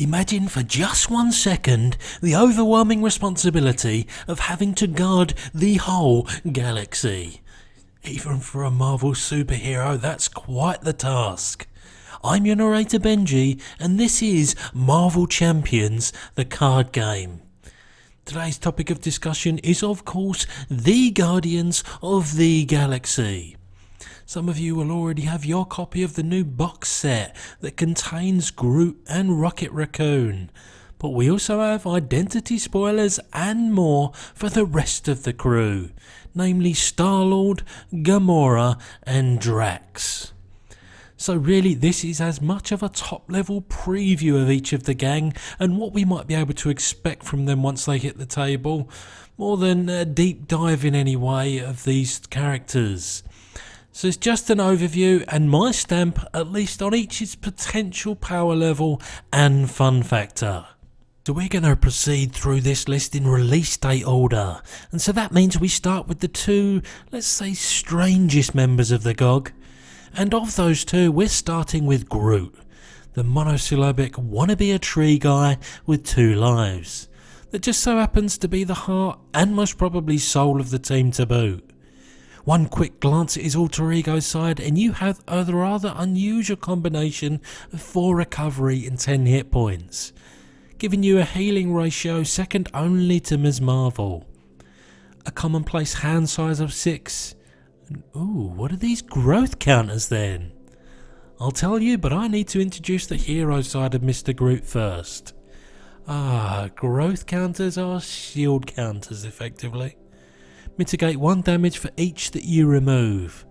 Imagine for just 1 second the overwhelming responsibility of having to guard the whole galaxy. Even for a Marvel superhero, that's quite the task. I'm your narrator Benji, and this is Marvel Champions, the card game. Today's topic of discussion is, of course, the Guardians of the Galaxy. Some of you will already have your copy of the new box set that contains Groot and Rocket Raccoon, but we also have identity spoilers and more for the rest of the crew, namely Star-Lord, Gamora and Drax. So really this is as much of a top level preview of each of the gang and what we might be able to expect from them once they hit the table, more than a deep dive in any way of these characters. So it's just an overview and my stamp at least on each's potential power level and fun factor. So we're going to proceed through this list in release date order, and so that means we start with the two, let's say, strangest members of the GOG. And of those two, we're starting with Groot, the monosyllabic wannabe a tree guy with 2 lives, that just so happens to be the heart and most probably soul of the team to boot. One quick glance at his alter ego side and you have a rather unusual combination of 4 recovery and 10 hit points, giving you a healing ratio second only to Ms. Marvel, a commonplace hand size of 6, and ooh, what are these growth counters then? I'll tell you, but I need to introduce the hero side of Mr. Groot first. Growth counters are shield counters effectively. Mitigate 1 damage for each that you remove.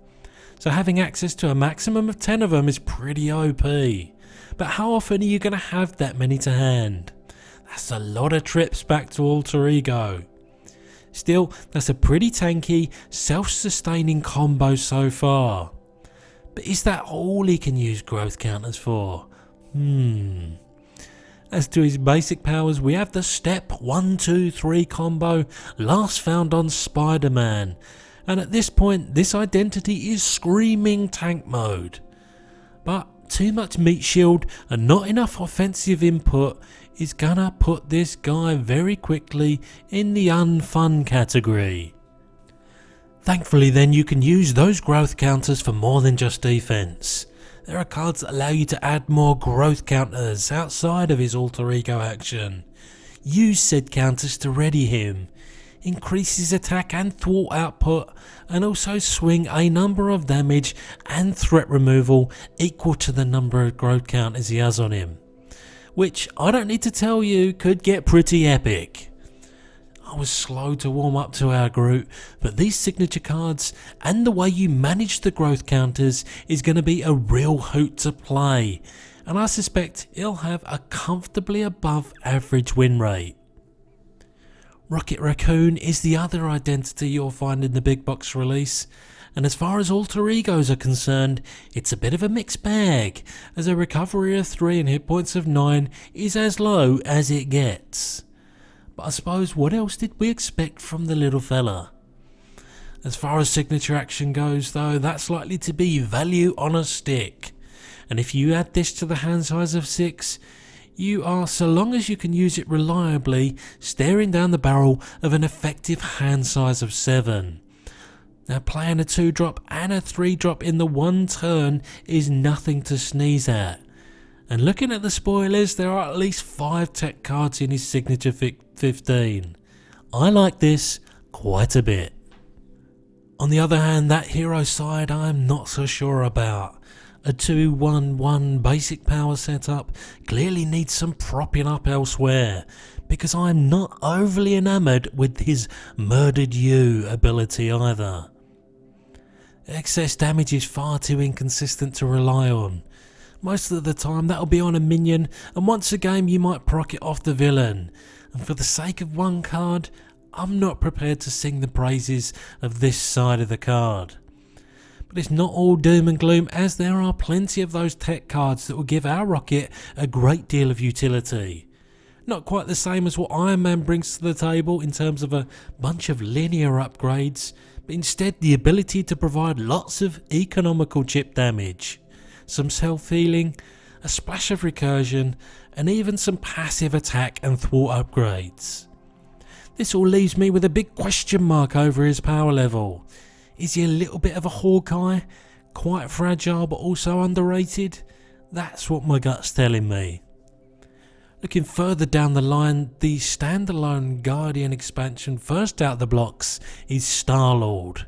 So having access to a maximum of 10 of them is pretty OP. But how often are you going to have that many to hand? That's a lot of trips back to alter ego. Still, that's a pretty tanky, self-sustaining combo so far. But is that all he can use growth counters for? As to his basic powers, we have the step 1, 2, 3 combo last found on Spider-Man, and at this point this identity is screaming tank mode. But too much meat shield and not enough offensive input is gonna put this guy very quickly in the unfun category. Thankfully then you can use those growth counters for more than just defense. There are cards that allow you to add more growth counters outside of his alter ego action. Use said counters to ready him, increase his attack and thwart output, and also swing a number of damage and threat removal equal to the number of growth counters he has on him. Which, I don't need to tell you, could get pretty epic. I was slow to warm up to our Groot, but these signature cards and the way you manage the growth counters is going to be a real hoot to play, and I suspect he'll have a comfortably above average win rate. Rocket Raccoon is the other identity you'll find in the big box release, and as far as alter egos are concerned, it's a bit of a mixed bag, as a recovery of 3 and hit points of 9 is as low as it gets. But I suppose what else did we expect from the little fella? As far as signature action goes though, that's likely to be value on a stick, and if you add this to the hand size of 6, you are, so long as you can use it reliably, staring down the barrel of an effective hand size of 7. Now playing a 2-drop and a 3-drop in the one turn is nothing to sneeze at. And looking at the spoilers, there are at least 5 tech cards in his signature 15. I like this quite a bit. On the other hand, that hero side I'm not so sure about. A 2-1-1 basic power setup clearly needs some propping up elsewhere, because I'm not overly enamoured with his murdered you ability either. Excess damage is far too inconsistent to rely on. Most of the time that'll be on a minion, and once a game you might proc it off the villain, and for the sake of 1 card, I'm not prepared to sing the praises of this side of the card. But it's not all doom and gloom, as there are plenty of those tech cards that will give our Rocket a great deal of utility. Not quite the same as what Iron Man brings to the table in terms of a bunch of linear upgrades, but instead the ability to provide lots of economical chip damage, some self-healing, a splash of recursion, and even some passive attack and thwart upgrades. This all leaves me with a big question mark over his power level. Is he a little bit of a Hawkeye? Quite fragile but also underrated? That's what my gut's telling me. Looking further down the line, the standalone Guardian expansion first out the blocks is Star-Lord.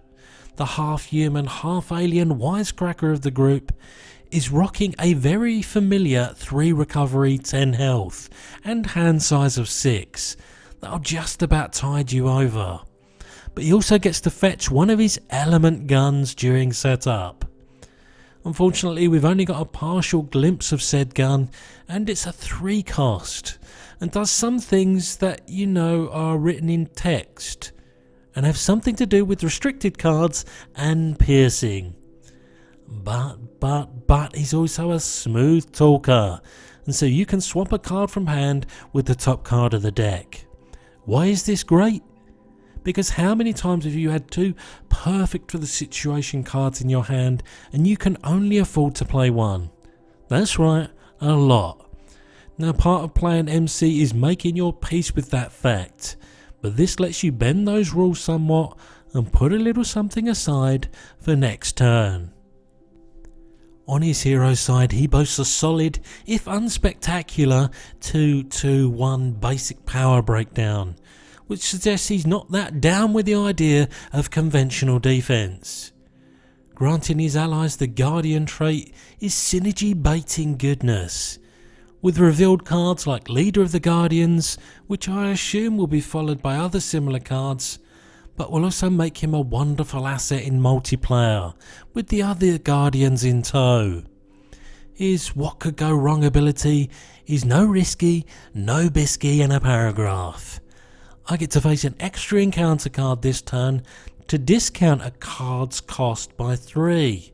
The half-human, half-alien wisecracker of the group is rocking a very familiar 3 recovery, 10 health and hand size of 6 that'll just about tide you over. But he also gets to fetch one of his element guns during setup. Unfortunately, we've only got a partial glimpse of said gun, and it's a 3 cost, and does some things that you know are written in text, and have something to do with restricted cards and piercing. But he's also a smooth talker, and so you can swap a card from hand with the top card of the deck. Why is this great? Because how many times have you had 2 perfect for the situation cards in your hand and you can only afford to play 1? That's right, a lot. Now, part of playing MC is making your peace with that fact, but this lets you bend those rules somewhat and put a little something aside for next turn. On his hero side, he boasts a solid, if unspectacular, 2-2-1 basic power breakdown, which suggests he's not that down with the idea of conventional defense. Granting his allies the Guardian trait is synergy baiting goodness, with revealed cards like Leader of the Guardians, which I assume will be followed by other similar cards, but will also make him a wonderful asset in multiplayer, with the other Guardians in tow. His what could go wrong ability is no risky, no bisky and a paragraph. I get to face an extra encounter card this turn to discount a card's cost by 3.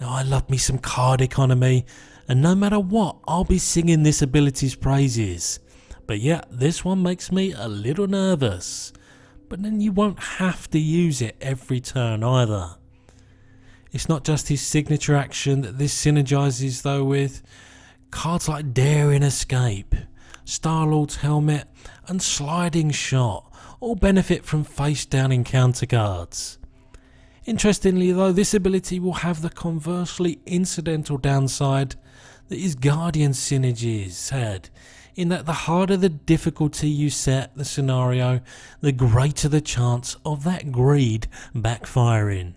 Now, I love me some card economy, and no matter what, I'll be singing this ability's praises. But yeah, this one makes me a little nervous. But then you won't have to use it every turn either. It's not just his signature action that this synergizes though with. Cards like Daring Escape, Star-Lord's Helmet and Sliding Shot all benefit from face down encounter cards. Interestingly though, this ability will have the conversely incidental downside that his Guardian synergies had, in that the harder the difficulty you set the scenario, the greater the chance of that greed backfiring.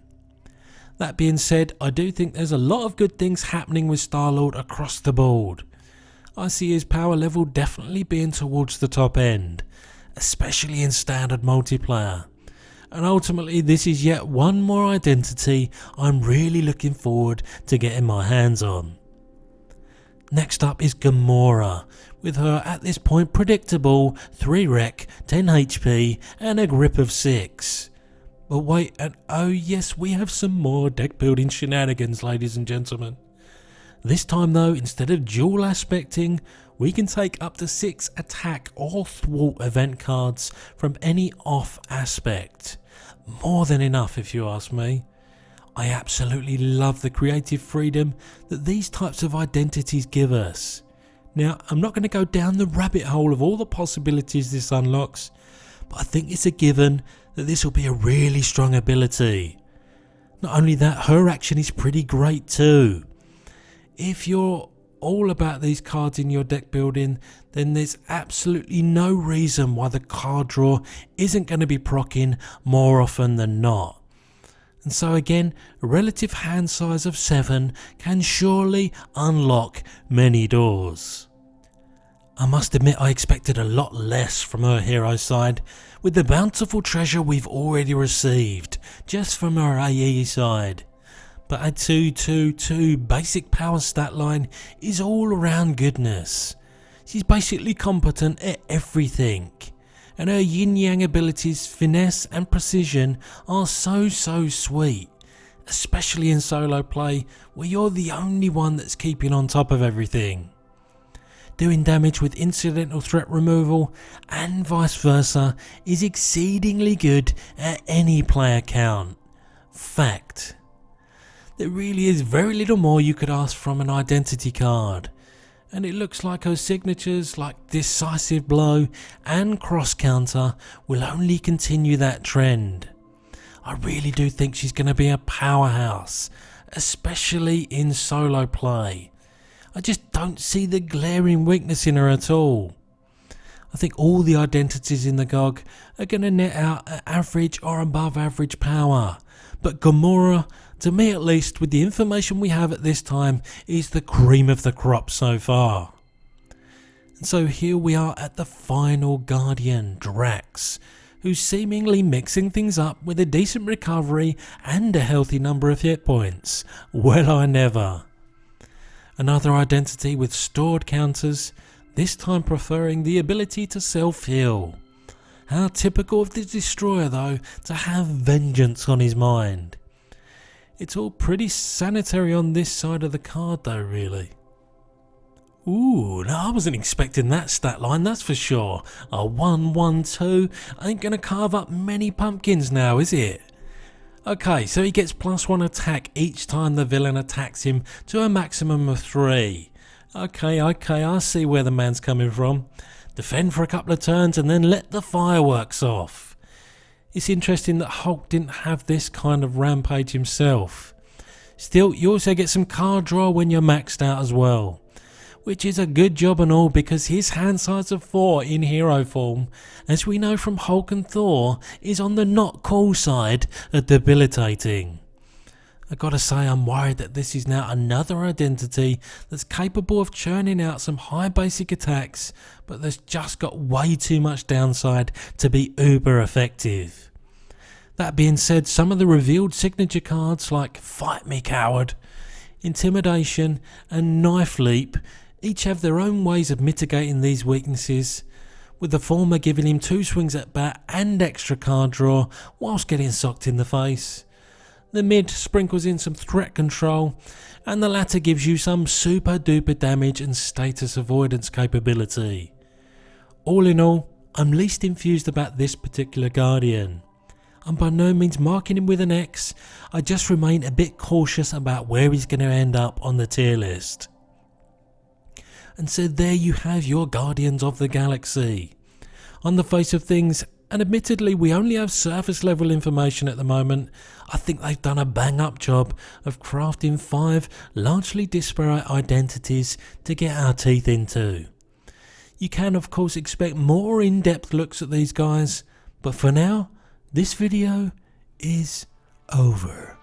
That being said, I do think there's a lot of good things happening with Star-Lord across the board. I see his power level definitely being towards the top end, especially in standard multiplayer. And ultimately this is yet one more identity I'm really looking forward to getting my hands on. Next up is Gamora, with her at this point predictable 3 rec, 10 HP and a grip of 6. But wait, and oh yes, we have some more deck building shenanigans, ladies and gentlemen. This time though, instead of dual aspecting, we can take up to 6 attack or thwart event cards from any off aspect. More than enough if you ask me. I absolutely love the creative freedom that these types of identities give us. Now, I'm not going to go down the rabbit hole of all the possibilities this unlocks, but I think it's a given that this will be a really strong ability. Not only that, her action is pretty great too. If you're all about these cards in your deck building, then there's absolutely no reason why the card draw isn't going to be proccing more often than not. And so again, a relative hand size of 7 can surely unlock many doors. I must admit I expected a lot less from her hero side, with the bountiful treasure we've already received just from her AE side. But a 2-2-2 basic power stat line is all around goodness. She's basically competent at everything, and her yin-yang abilities, finesse and precision are so sweet, especially in solo play where you're the only one that's keeping on top of everything. Doing damage with incidental threat removal and vice versa is exceedingly good at any player count. Fact. There really is very little more you could ask from an identity card. And it looks like her signatures like Decisive Blow and Cross Counter will only continue that trend. I really do think she's going to be a powerhouse, especially in solo play. I just don't see the glaring weakness in her at all. I think all the identities in the GOG are going to net out at average or above average power. But Gamora, to me at least, with the information we have at this time, is the cream of the crop so far. And so here we are at the final Guardian, Drax, who's seemingly mixing things up with a decent recovery and a healthy number of hit points. Well, I never. Another identity with stored counters, this time preferring the ability to self-heal. How typical of the Destroyer though, to have vengeance on his mind. It's all pretty sanitary on this side of the card though, really. Ooh, no, I wasn't expecting that stat line, that's for sure. A 1-1-2 ain't gonna carve up many pumpkins now, is it? Okay, so he gets +1 attack each time the villain attacks him to a maximum of 3. Okay, I see where the man's coming from. Defend for a couple of turns and then let the fireworks off. It's interesting that Hulk didn't have this kind of rampage himself. Still, you also get some card draw when you're maxed out as well, which is a good job and all because his hand size of 4 in hero form, as we know from Hulk and Thor, is on the not cool side of debilitating. I gotta say, I'm worried that this is now another identity that's capable of churning out some high basic attacks, but that's just got way too much downside to be uber effective. That being said, some of the revealed signature cards like Fight Me Coward, Intimidation and Knife Leap each have their own ways of mitigating these weaknesses, with the former giving him 2 swings at bat and extra card draw whilst getting socked in the face. The mid sprinkles in some threat control, and the latter gives you some super duper damage and status avoidance capability. All in all, I'm least enthused about this particular Guardian. I'm by no means marking him with an X, I just remain a bit cautious about where he's going to end up on the tier list. And so there you have your Guardians of the Galaxy. On the face of things, and admittedly we only have surface level information at the moment, I think they've done a bang up job of crafting 5 largely disparate identities to get our teeth into. You can of course expect more in-depth looks at these guys, but for now, this video is over.